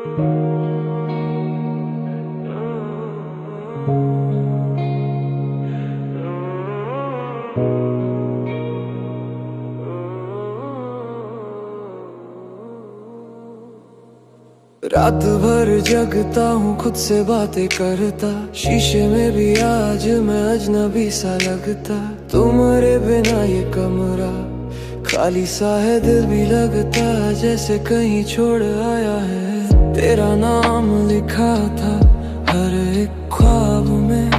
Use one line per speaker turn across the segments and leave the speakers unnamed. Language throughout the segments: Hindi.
रात भर जगता हूँ खुद से बातें करता, शीशे में भी आज मैं अजनबी सा लगता। तुम्हारे बिना ये कमरा खाली सा है, दिल भी लगता जैसे कहीं छोड़ आया है। तेरा नाम लिखा था हर एक ख्वाब में,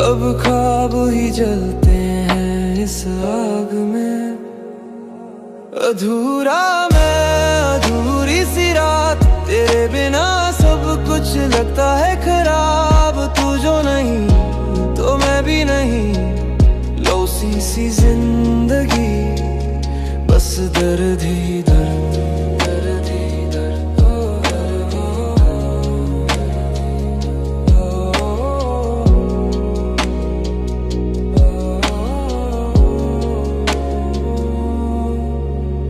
अब ख्वाब ही जलते हैं इस आग में। अधूरा मैं, अधूरी सी रात, तेरे बिना सब कुछ लगता है खराब। तू जो नहीं तो मैं भी नहीं, लौसी सी जिंदगी, बस दर्द ही दर्द, दर्द ही दर्द।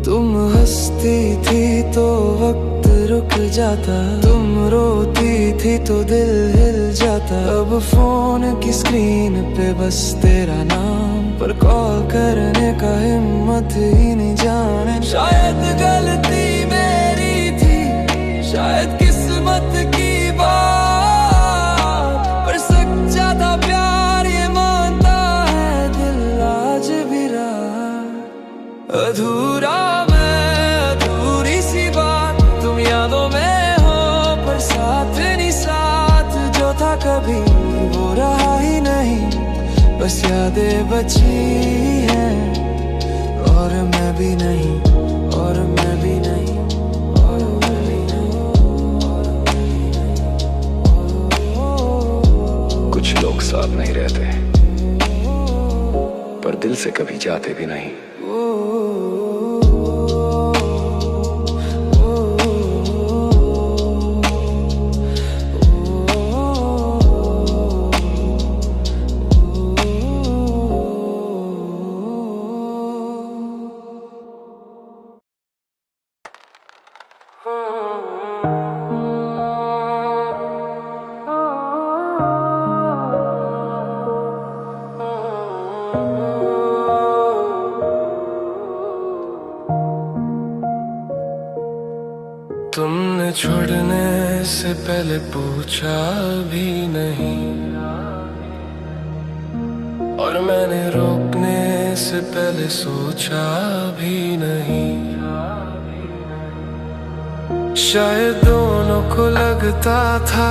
तुम हंसती थी तो वक्त रुक जाता, तुम रोती थी तो दिल हिल जाता। अब फोन की स्क्रीन पे बस तेरा नाम, पर कॉल करने का हिम्मत ही नहीं जाने। शायद गलती मेरी थी, शायद किस्मत की बात, पर सच्चा था प्यार ये मानता है दिल आज भी रहा अधूरा। कभी वो रहा ही नहीं, बस यादें बची हैं और मैं भी नहीं, और मैं भी नहीं, और मैं भी नहीं।
कुछ लोग साथ नहीं रहते पर दिल से कभी जाते भी नहीं।
तुमने छोड़ने से पहले पूछा भी नहीं, और मैंने रोकने से पहले सोचा भी नहीं। शायद दोनों को लगता था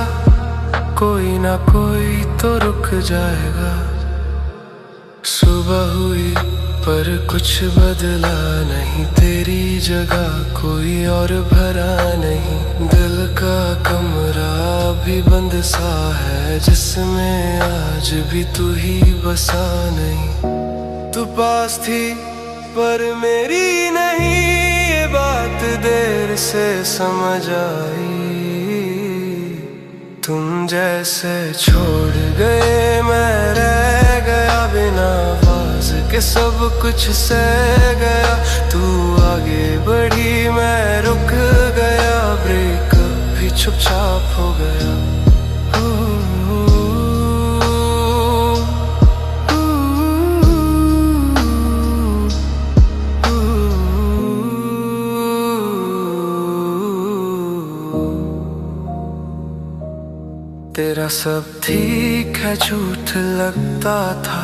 कोई ना कोई तो रुक जाएगा। सुबह हुई पर कुछ बदला नहीं, तेरी जगह कोई और भरा नहीं। दिल का कमरा भी बंद सा है, जिसमें आज भी तू ही बसा नहीं। तू पास थी पर मेरी नहीं, ये बात देर से समझ आई। तुम जैसे छोड़ गए मैं रह गया बिना आवाज के, सब कुछ सह गया। तू आगे बढ़ी मैं रुक गया, ब्रेकअप भी चुपचाप हो गया। तेरा सब ठीक है झूठ लगता था,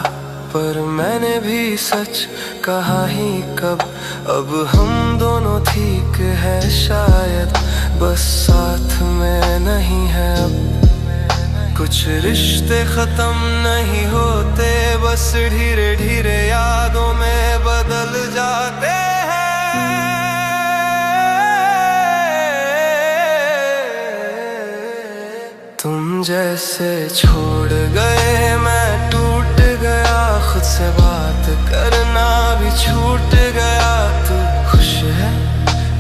पर मैंने भी सच कहा ही कब। अब हम दोनों ठीक है शायद, बस साथ में नहीं है अब। कुछ रिश्ते खत्म नहीं होते, बस धीरे धीरे यादों में बदल जाते हैं। तुम जैसे छोड़ गए मैं टूट गया, खुद से बात करना भी छूट गया। तू खुश है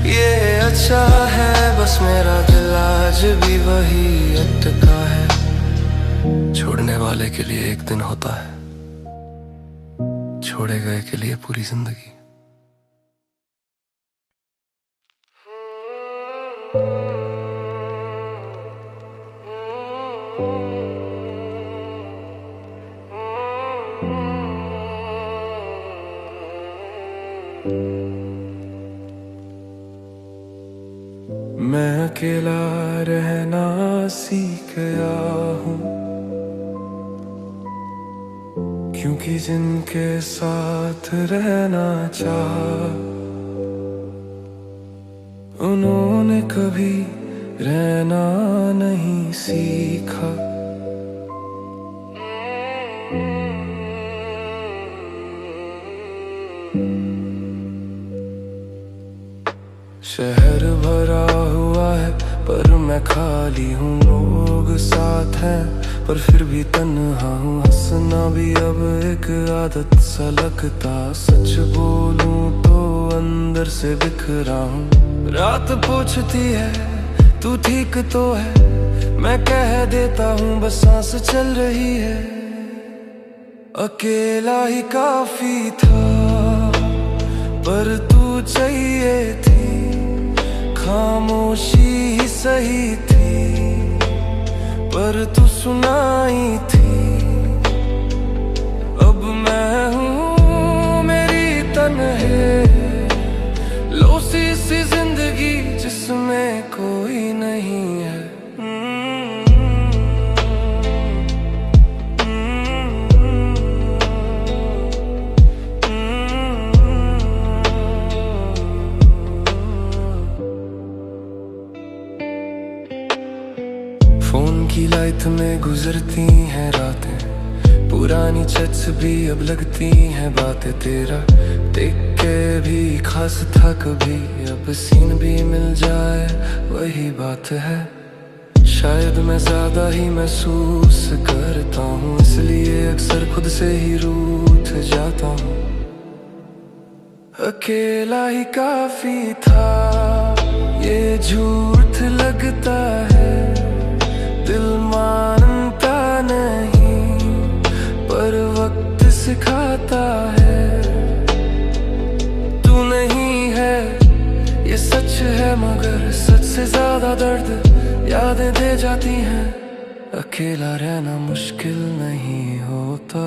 ये अच्छा है, बस मेरा दिल आज भी वही अटका है। छोड़ने वाले के लिए एक दिन होता है, छोड़े गए के लिए पूरी जिंदगी। मैं अकेला रहना सीख गया हूँ, क्योंकि जिनके साथ रहना चाहा उन्होंने कभी रहना नहीं सीखा। शहर भरा हुआ है पर मैं खाली हूँ, लोग साथ हैं पर फिर भी तन्हा हूँ। हंसना भी अब एक आदत सा लगता, सच बोलूं तो अंदर से बिखरा हूँ। रात पूछती है तू ठीक तो है, मैं कह देता हूँ बस सांस चल रही है। अकेला ही काफी था पर तू चाहिए थी, खामोशी ही सही थी पर तू सुनाई थी। अब मैं हूँ मेरी तन्हे लोसी सी जिंदगी जिसमें कोई नहीं है। फोन की लाइट में गुजरती हैं रातें, पुरानी चैट्स भी अब लगती हैं बातें। तेरा देख के भी खास था कभी, अब सीन भी मिल जाए वही बात है। शायद मैं ज्यादा ही महसूस करता हूँ, इसलिए अक्सर खुद से ही रूठ जाता हूँ। अकेला ही काफी था ये झूठ लगता है, दिल मानता नहीं पर वक्त सिखाता है। तू नहीं है ये सच है मगर सच से ज्यादा दर्द यादें दे जाती हैं। अकेला रहना मुश्किल नहीं होता,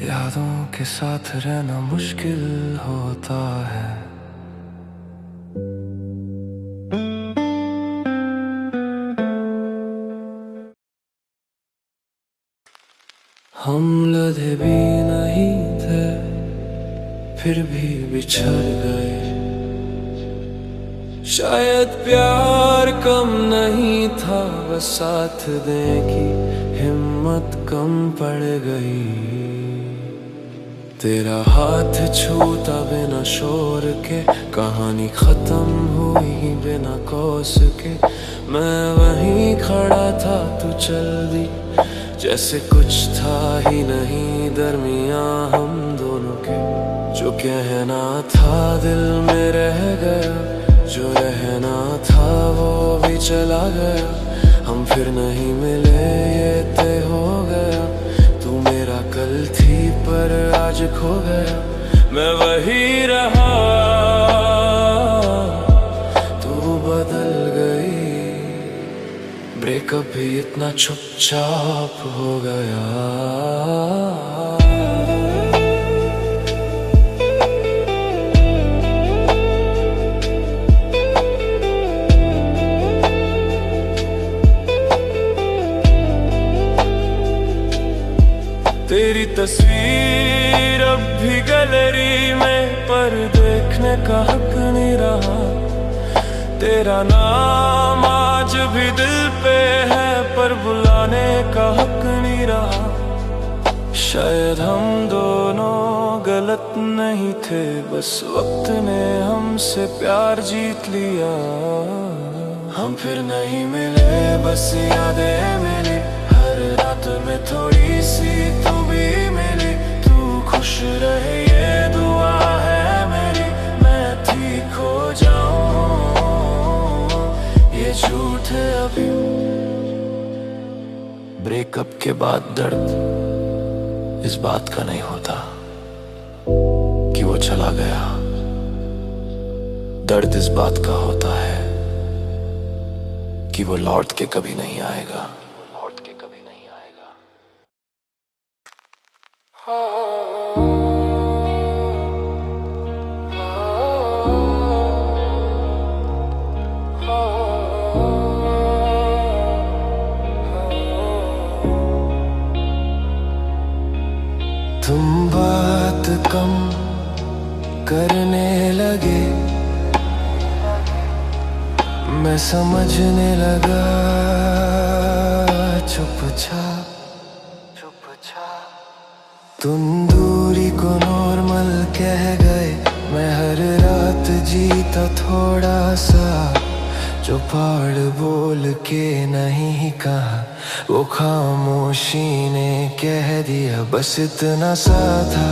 यादों के साथ रहना मुश्किल होता है। हम लदे भी नहीं थे फिर भी बिछड़ गए, शायद प्यार कम नहीं था बस साथ देने की हिम्मत कम पड़ गई। तेरा हाथ छूता बिना शोर के, कहानी खत्म हुई बिना कोस के। मैं वहीं खड़ा था तू चल दी, जैसे कुछ था ही नहीं दरमियां हम दोनों के। जो कहना था दिल में रह गया, जो रहना था वो भी चला गया। हम फिर नहीं मिले ये तय हो गया, तू मेरा कल थी पर आज खो गया। मैं वही रहा तू बदल गई, ब्रेकअप भी इतना चुपचाप हो गया। तेरी तस्वीर अब भी गैलरी में पर देखने का हक नहीं रहा। तेरा नाम आज भी दिल पे है पर बुलाने का हक नहीं रहा। शायद हम दोनों गलत नहीं थे, बस वक्त ने हमसे प्यार जीत लिया। हम फिर नहीं मिले बस यादें मिली, हर रात में थोड़ी सी तू भी मिली। तू खुश रहे ये दुआ है मेरी, मैं ठीक हो जाऊं ये झूठ है अभी। ब्रेकअप के बाद दर्द इस बात का नहीं होता कि वो चला गया, दर्द इस बात का होता है कि वो लौट के कभी नहीं आएगा। तुम बात कम करने लगे, मैं समझने लगा चुपचाप। तुम दूरी को नॉर्मल कह गए, मैं हर रात जीता थोड़ा सा। जो पहाड़ बोल के नहीं कहा, वो खामोशी ने कह दिया। बस इतना सा था,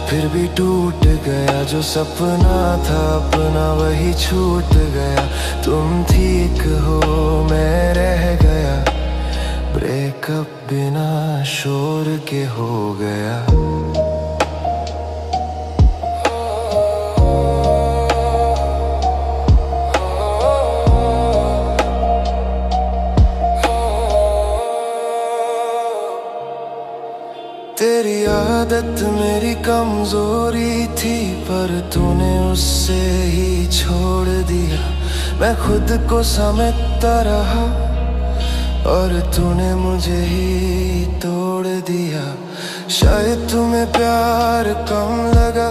फिर भी टूट गया। जो सपना था अपना वही छूट गया। तुम ठीक हो, मैं रह गया। ब्रेकअप बिना शोर के हो गया। तेरी आदत मेरी कमजोरी थी, पर तूने उससे ही छोड़ दिया। मैं खुद को समझता रहा और तूने मुझे ही तोड़ दिया। शायद तुम्हें प्यार कम लगा,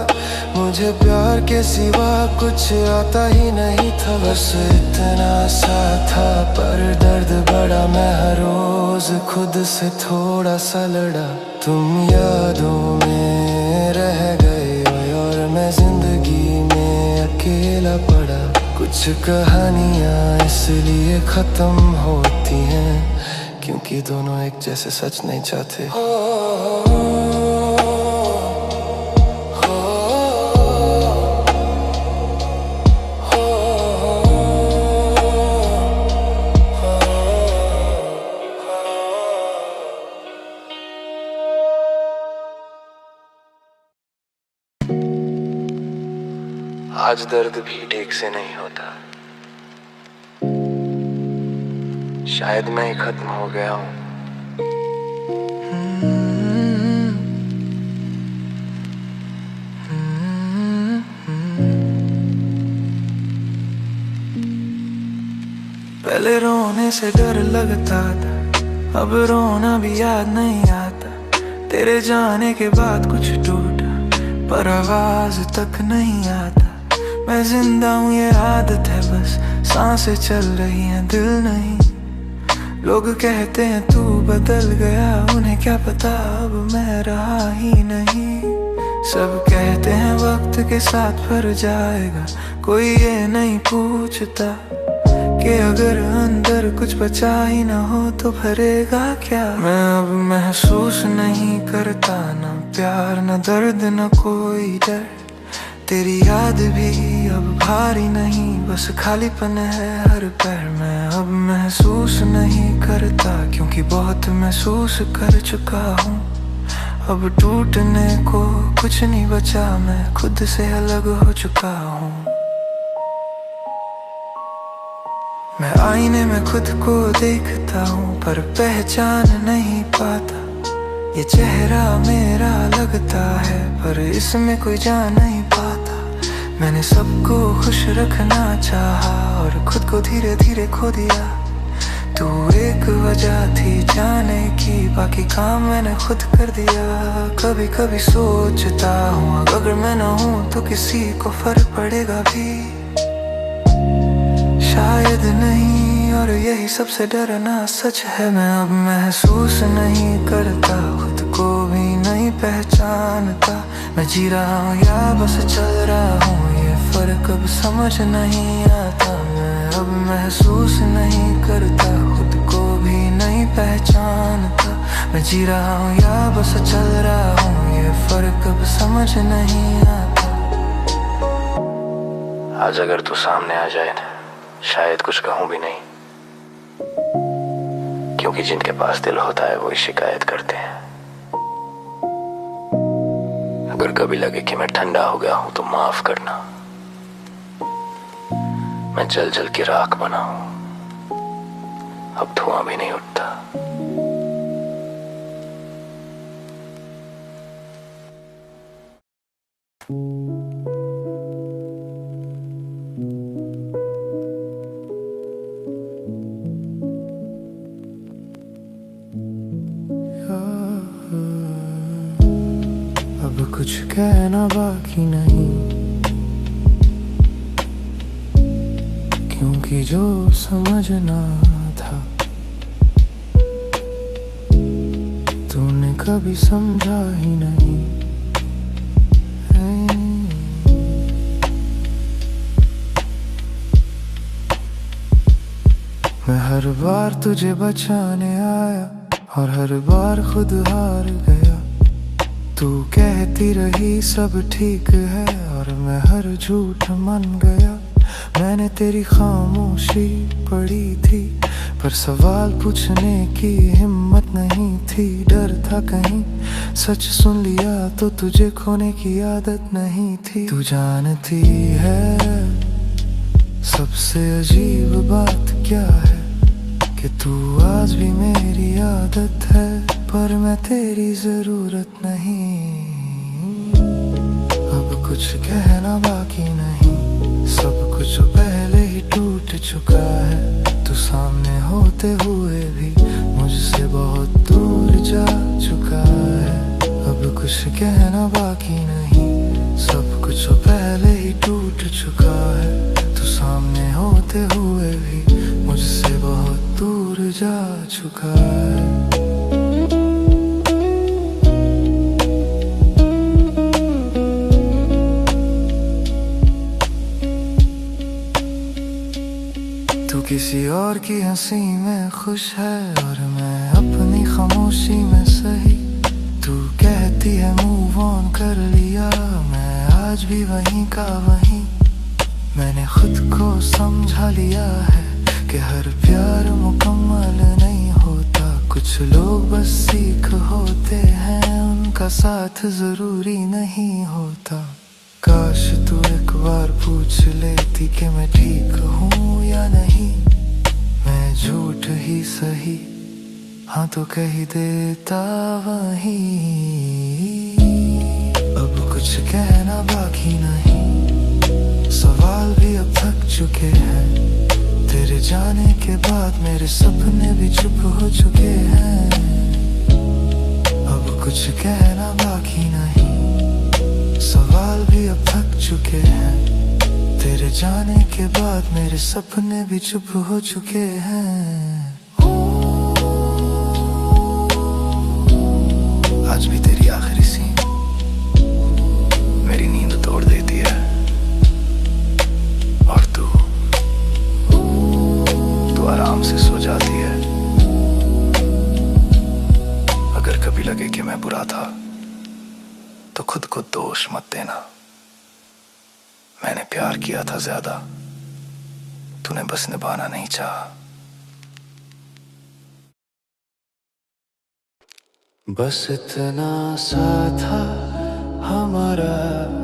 मुझे प्यार के सिवा कुछ आता ही नहीं था। बस इतना सा था, पर दर्द बड़ा। मैं हर रोज खुद से थोड़ा सा लड़ा। तुम यादों में रह गए और मैं जिंदगी में अकेला पड़ा। कुछ कहानियाँ इसलिए खत्म होती हैं क्योंकि दोनों एक जैसे सच नहीं चाहते। आज दर्द भी ठीक से नहीं होता। शायद मैं ही खत्म हो गया हूँ। पहले रोने से डर लगता था, अब रोना भी याद नहीं आता। तेरे जाने के बाद कुछ टूटा, पर आवाज तक नहीं आता। मैं जिंदा हूँ ये आदत है बस, सांसें चल रही हैं दिल नहीं। लोग कहते हैं तू बदल गया, उन्हें क्या पता अब मैं रहा ही नहीं। सब कहते हैं वक्त के साथ भर जाएगा, कोई ये नहीं पूछता कि अगर अंदर कुछ बचा ही ना हो तो भरेगा क्या। मैं अब महसूस नहीं करता ना प्यार ना दर्द ना कोई डर। तेरी याद भी अब भारी नहीं, बस खालीपन है हर पैर। मैं अब महसूस नहीं करता क्योंकि बहुत महसूस कर चुका हूँ। अब टूटने को कुछ नहीं बचा, मैं खुद से अलग हो चुका हूँ। मैं आईने में खुद को देखता हूँ पर पहचान नहीं पाता। ये चेहरा मेरा लगता है पर इसमें कोई जान नहीं पाता। मैंने सबको खुश रखना चाहा और खुद को धीरे धीरे खो दिया। तू एक वजह थी जाने की, बाकी काम मैंने खुद कर दिया। कभी कभी सोचता हूँ अगर मैं ना हूँ तो किसी को फर्क पड़ेगा भी, शायद नहीं। और यही सबसे डरना सच है, मैं अब महसूस नहीं करता, खुद को भी नहीं पहचानता। मैं जी रहा हूँ या बस चल रहा हूँ, ये फर्क अब समझ नहीं आता। मैं अब महसूस नहीं करता, खुद को भी नहीं पहचानता। मैं जी रहा हूँ या बस चल रहा हूँ, ये फर्क अब समझ नहीं आता। आज अगर तू सामने आ जाए ना, शायद कुछ कहूँ भी नहीं, क्योंकि जिनके पास दिल होता है वही शिकायत करते हैं। अगर कभी लगे कि मैं ठंडा हो गया हूं तो माफ करना,
मैं जल जल के राख बना हूं, अब धुआं भी नहीं उठता।
अब कुछ कहना बाकी नहीं, क्योंकि जो समझना था तूने कभी समझा ही नहीं। मैं हर बार तुझे बचाने आया और हर बार खुद हार गया। तू कहती रही सब ठीक है और मैं हर झूठ मान गया। मैंने तेरी खामोशी पढ़ी थी, पर सवाल पूछने की हिम्मत नहीं थी। डर था कहीं सच सुन लिया तो तुझे खोने की आदत नहीं थी। तू जानती है सबसे अजीब बात क्या है, कि तू आज भी मेरी आदत है, पर मैं तेरी जरूरत नहीं। अब कुछ कहना बाकी नहीं, सब कुछ पहले ही टूट चुका है। तू सामने होते हुए भी मुझसे बहुत दूर जा चुका है। अब कुछ कहना बाकी नहीं, सब कुछ पहले ही टूट चुका है। तू सामने होते हुए भी मुझसे बहुत दूर जा चुका है। तू किसी और की हंसी में खुश है और मैं अपनी खामोशी में सही। तू कहती है मूव ऑन कर लिया, मैं आज भी वहीं का वहीं। मैंने खुद को समझा लिया है कि हर प्यार मुकम्मल नहीं होता। कुछ लोग बस सीख होते हैं, उनका साथ जरूरी नहीं होता। काश तू एक बार पूछ लेती कि मैं ठीक हूँ या नहीं। मैं झूठ ही सही हाँ तो कह देता वही। अब कुछ कहना बाकी नहीं, सवाल भी अब थक चुके हैं। तेरे जाने के बाद मेरे सपने भी चुप हो चुके हैं। अब कुछ कहना बाकी नहीं, सवाल भी अब थक चुके हैं। तेरे जाने के बाद मेरे सपने भी चुप हो चुके हैं। आज भी तेरी आखिरी सी मेरी नींद तोड़ देती है, और तू आराम से सो जाती है। अगर कभी लगे कि मैं बुरा था तो खुद को दोष मत देना। मैंने प्यार किया था ज्यादा, तूने बस निभाना नहीं चाहा। बस इतना सा था हमारा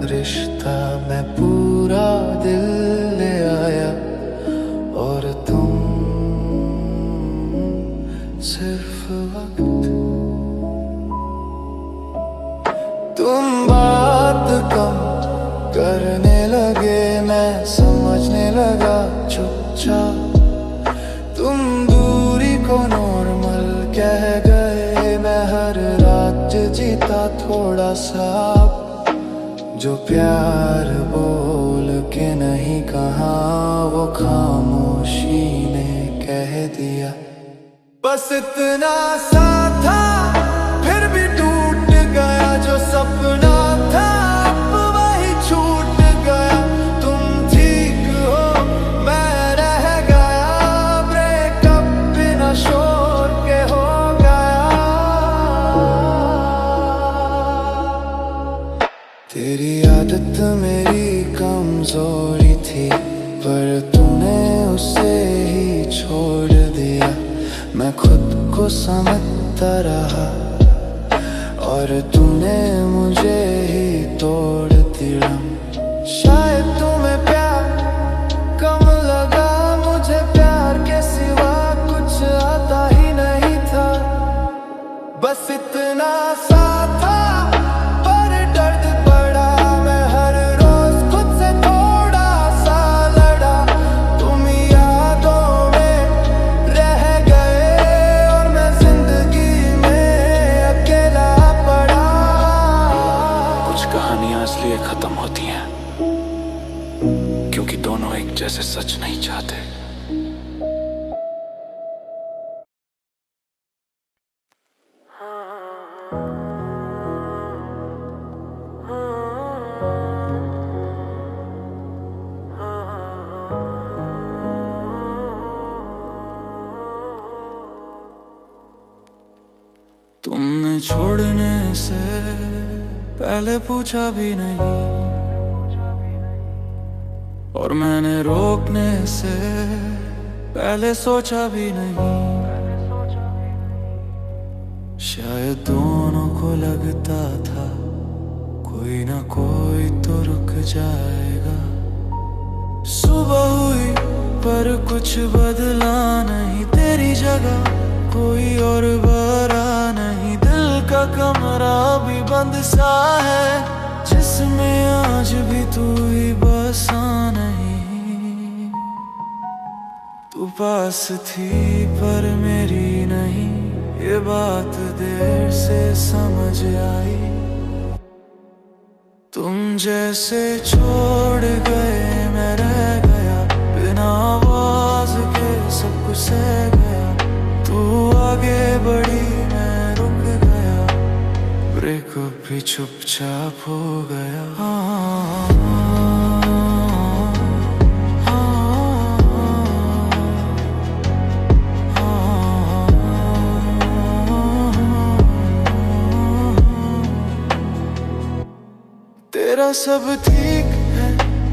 रिश्ता, मैं पूरा दिल ले आया और तुम सिर्फ वक्त। तुम बात कम करने लगे, मैं समझने लगा चुपचाप। तुम दूरी को नॉर्मल कह गए, मैं हर रात जीता थोड़ा सा। जो प्यार बोल के नहीं कहा वो खामोशी ने कह दिया। बस इतना सा था फिर भी टूट गया, जो सपना था अब वही छूट गया। तुम ठीक हो मैं रह गया, ब्रेकअप बिना शोर के हो गया। तेरी आदत मेरी कमजोरी थी, पर तूने उसे ही छोड़ दिया। मैं खुद को समझता रहा और तूने मुझे ही तोड़ दिया। शायद तुम्हें प्यार कम लगा बना सा था, पर दर्द बड़ा। मैं हर रोज खुद से थोड़ा सा लड़ा। तुम यादों में रह गए और मैं जिंदगी में अकेला पड़ा।
कुछ कहानियां इसलिए खत्म होती हैं क्योंकि दोनों एक जैसे सच नहीं चाहते।
तुमने छोड़ने से पहले पूछा भी नहीं, और मैंने रोकने से पहले सोचा भी नहीं। शायद दोनों को लगता था कोई ना कोई तो रुक जाएगा। सुबह हुई पर कुछ बदला नहीं, तेरी जगह कोई और भरा नहीं। दिल का कमरा भी बंद सा है, जिसमें आज भी तू ही बसा नहीं। तू पास थी पर मेरी नहीं, ये बात देर से समझ आई। तुम जैसे छोड़ गए मैं रह गया, बिना आवाज के सब कुछ सह गया। तू आगे बढ़ी मैं रुक गया, ब्रेकअप भी चुपचाप हो गया। तेरा सब ठीक है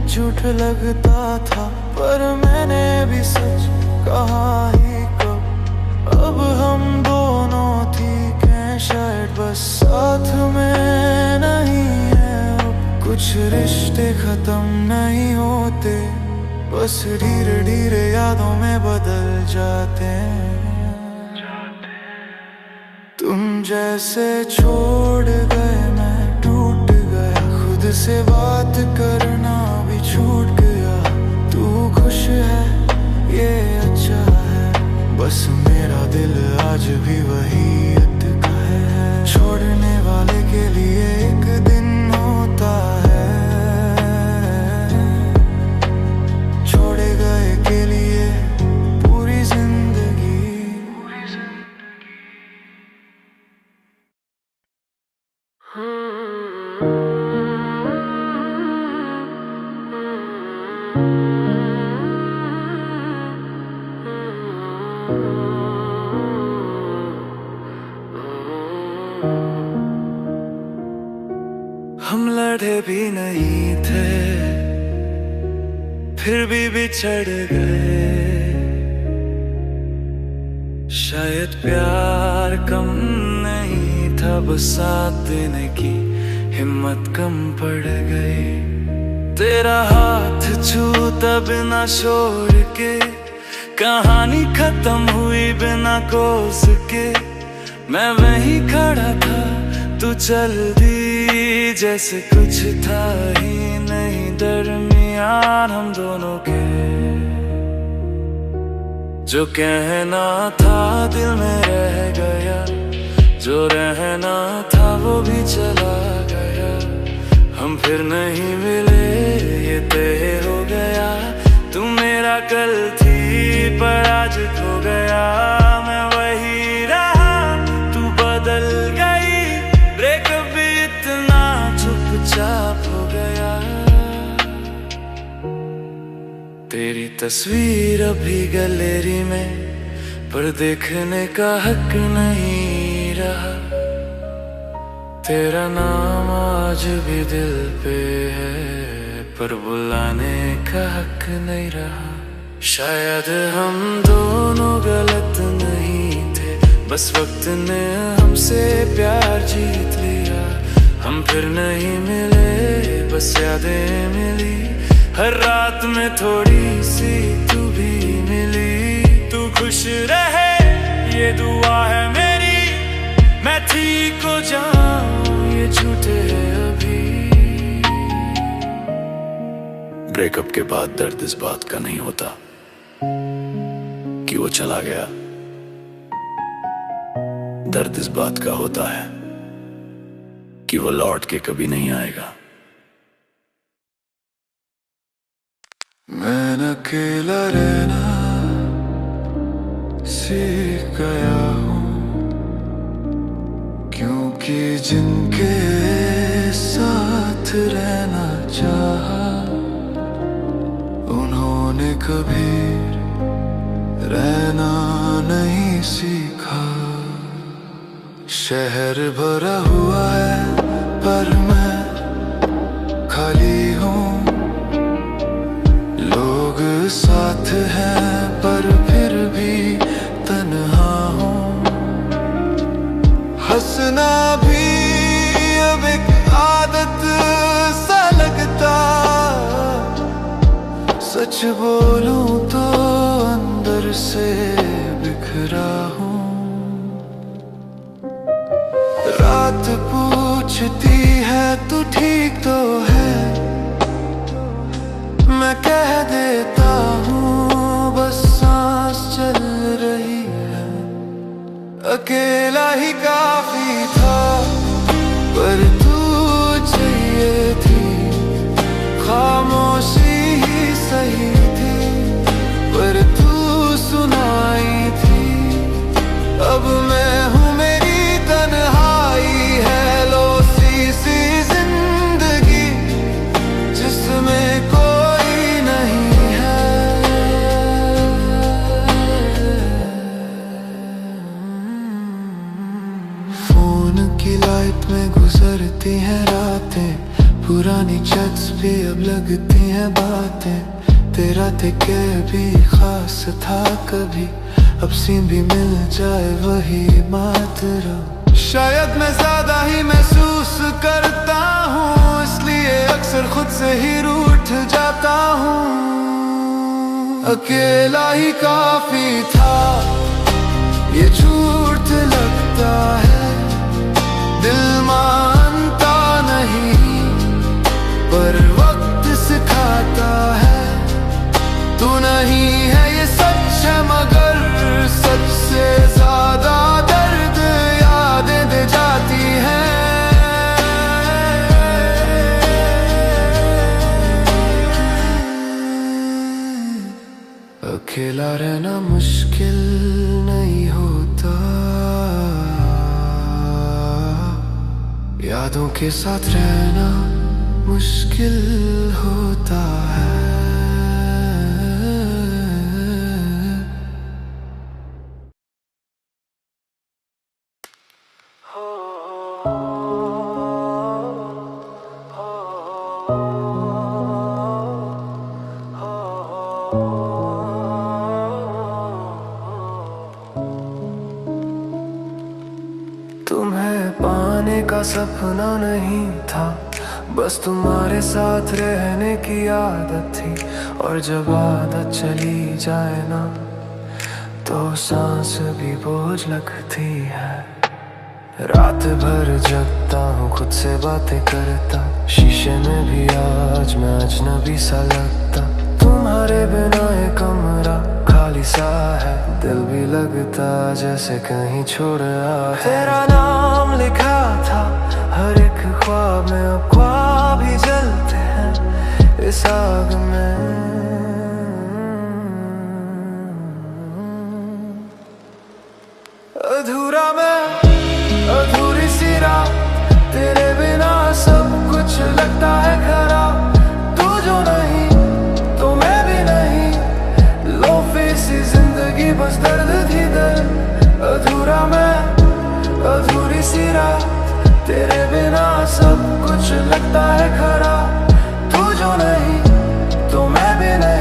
झूठ लगता था, पर मैंने भी सच कहा ही कब। अब हम दोनों ठीक हैं शायद, बस साथ में नहीं है अब। कुछ रिश्ते खत्म नहीं होते, बस धीरे धीरे यादों में बदल जाते हैं। तुम जैसे छोड़ गए मैं टूट गया, खुद से बात करना भी छूट गया। तू खुश है ये अच्छा है, बस मेरा दिल आज भी वही अटका है। छोड़ने वाले के लिए एक दिन होता है, छोड़े गए के लिए पूरी जिंदगी। हम लड़े भी नहीं थे, फिर भी बिछड़ गए। शायद प्यार कम नहीं था, बस साथ देने की हिम्मत कम पड़ गई। तेरा हाथ छूता बिना शोर के, कहानी खत्म हुई बिना कोस के। मैं वहीं खड़ा था तू चल दी, जैसे कुछ था ही नहीं दरमियान हम दोनों के। जो कहना था दिल में रह गया, जो रहना था वो भी चला गया। हम फिर नहीं मिले ये तय हो गया, तू मेरा कल थी पर आज खो गया। मैं वही रहा तू बदल गई, ब्रेकअप भी इतना चुपचाप हो गया। तेरी तस्वीर अभी गैलरी में, पर देखने का हक नहीं रहा। तेरा नाम आज भी दिल पे है, पर बुलाने का हक नहीं रहा। शायद हम दोनों गलत नहीं थे, बस वक्त ने हमसे प्यार जीत लिया। हम फिर नहीं मिले, बस यादें मिली। हर रात में थोड़ी सी तू भी मिली। तू खुश रहे ये दुआ है मेरी, मैं ठीक हो
ब्रेकअप के बाद दर्द इस बात का नहीं होता कि वो चला गया, दर्द इस बात का होता है कि वो लौट के कभी नहीं आएगा।
मैं अकेला रहना सीख गया हूँ, क्योंकि जिनके साथ रहना चाहा उन्होंने कभी रहना नहीं सीखा। शहर भरा हुआ है पर मैं खाली हूँ, लोग साथ हैं पर फिर भी तन्हा हूँ। हंसना भी अब एक आदत सा लगता, सच बोलूं तो अंदर से बिखरा हूँ। रात पूछती है तू ठीक तो है, मैं कह देता हूँ बस सांस चल रही है। अकेला ही काफी था पर तू चाहिए थी, खामोशी ही सही थी पर तू सुनाई थी। अब मैं हूँ मेरी तन्हाई है, लो सी जिंदगी जिसमें कोई नहीं है। फोन की लाइट में गुजरती हैं रातें, पुरानी चैट्स भी अब लगती हैं बातें। तेरा टिके भी खास था कभी, अब सीन भी मिल जाए वही मातरा। शायद मैं ज्यादा ही महसूस करता हूँ, इसलिए अक्सर खुद से ही रूठ जाता हूँ। अकेला ही काफी था ये झूठ लगता है, दिल मानता नहीं पर वक्त सिखाता है। तू नहीं है ये सच है मगर सच से ज्यादा दर्द यादें दे जाती हैं। अकेला रहना मुश्किल नहीं होता, यादों के साथ रहना मुश्किल होता है। तुम्हें पाने का सपना नहीं था, बस तुम्हारे साथ रहने की आदत थी। और जब आदत चली जाए ना तो सांस भी बोझ लगती है। रात भर जगता हूँ खुद से बातें करता, शीशे में भी आज मैं अजनबी सा लगता। तुम्हारे बिना ये कमरा खाली सा है, दिल भी लगता जैसे कहीं छोड़ आया है। तेरा नाम लिखा था हर एक ख्वाब में, अब ख्वाब ही जलते हैं इस आग में। अधूरा मैं अधूरी सी रात, तेरे बिना सब कुछ लगता है खराब। तू जो नहीं तो मैं भी नहीं, लोफी सी जिंदगी बस दर्द ही दर्द। अधूरा मैं अधूरी सी रात, तेरे बिना सब कुछ लगता है खराब। तू जो नहीं तो मैं भी नहीं।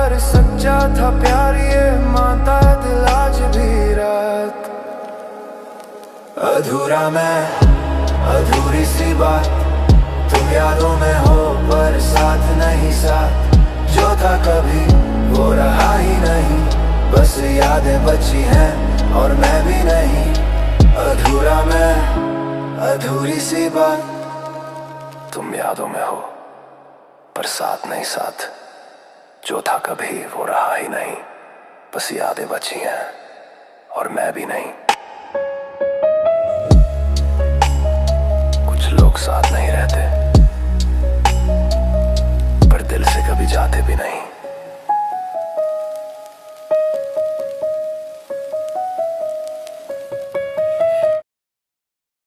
पर सच्चा था प्यार, ये मानता दिल आज भी रात। अधूरा मैं, अधूरी सी बात, तुम यादों में हो पर साथ नहीं साथ। जो था कभी वो रहा ही नहीं, बस यादें बची हैं और मैं भी नहीं। अधूरा मैं, अधूरी सी बात,
तुम यादों में हो पर साथ नहीं साथ। जो था कभी वो रहा ही नहीं, बस यादें बची हैं और मैं भी नहीं। कुछ लोग साथ नहीं रहते,